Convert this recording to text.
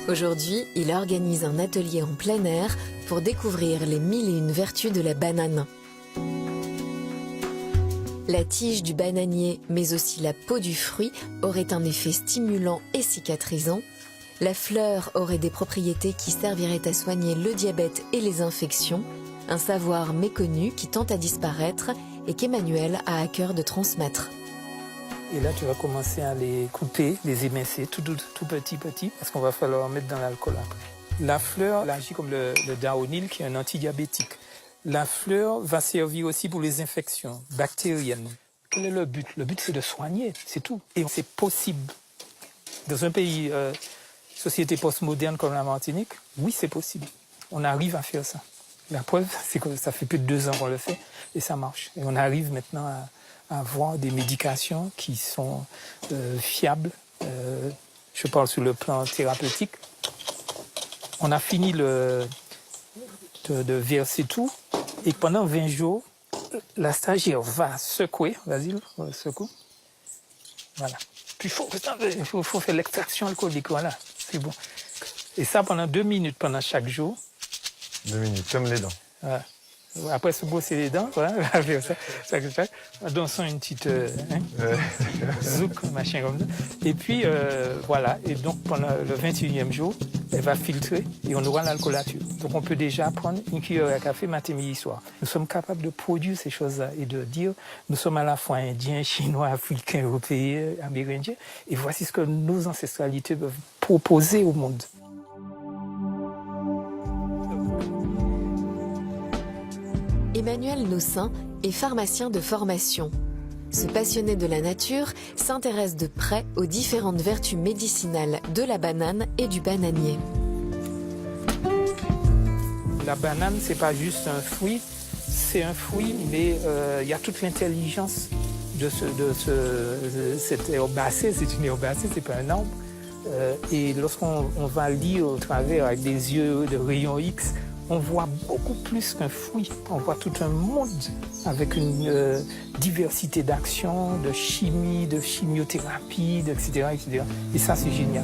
Aujourd'hui, il organise un atelier en plein air pour découvrir les 1001 vertus de la banane. La tige du bananier, mais aussi la peau du fruit, aurait un effet stimulant et cicatrisant. La fleur aurait des propriétés qui serviraient à soigner le diabète et les infections, un savoir méconnu qui tend à disparaître et qu'Emmanuel a à cœur de transmettre. Et là, tu vas commencer à les couper, les émincer tout petit, parce qu'on va falloir mettre dans l'alcool après. La fleur, elle agit comme le daonil, qui est un antidiabétique. La fleur va servir aussi pour les infections bactériennes. Quel est le but? Le but, c'est de soigner, c'est tout. Et c'est possible. Dans un pays, société postmoderne comme la Martinique, oui, c'est possible. On arrive à faire ça. La preuve, c'est que ça fait plus de 2 ans qu'on le fait et ça marche. Et on arrive maintenant à avoir des médications qui sont fiables. Je parle sur le plan thérapeutique. On a fini de verser tout. Et pendant 20 jours, la stagiaire va secouer. Vas-y, secoue. Voilà. Puis il faut faire l'extraction alcoolique. Voilà, c'est bon. Et ça pendant 2 minutes pendant chaque jour. 2 minutes, comme les dents. Voilà. Après se brosser les dents, voilà, dansons une petite zouk, machin comme ça. Et puis voilà, et donc pendant le 21e jour, elle va filtrer et on aura l'alcool là-dessus. Donc on peut déjà prendre une cuillère à café matin, midi, soir. Nous sommes capables de produire ces choses-là et de dire nous sommes à la fois indiens, chinois, africains, européens, amérindiens. Et voici ce que nos ancestralités peuvent proposer au monde. Emmanuel Nossin est pharmacien de formation. Ce passionné de la nature s'intéresse de près aux différentes vertus médicinales de la banane et du bananier. La banane, c'est pas juste un fruit, c'est un fruit, mais il y a toute l'intelligence de cette herbacée. C'est une herbacée, c'est pas un arbre. Et lorsqu'on va lire au travers avec des yeux de rayons X, on voit beaucoup plus qu'un fruit. On voit tout un monde avec une diversité d'actions, de chimie, de chimiothérapie, etc., etc. Et ça, c'est génial.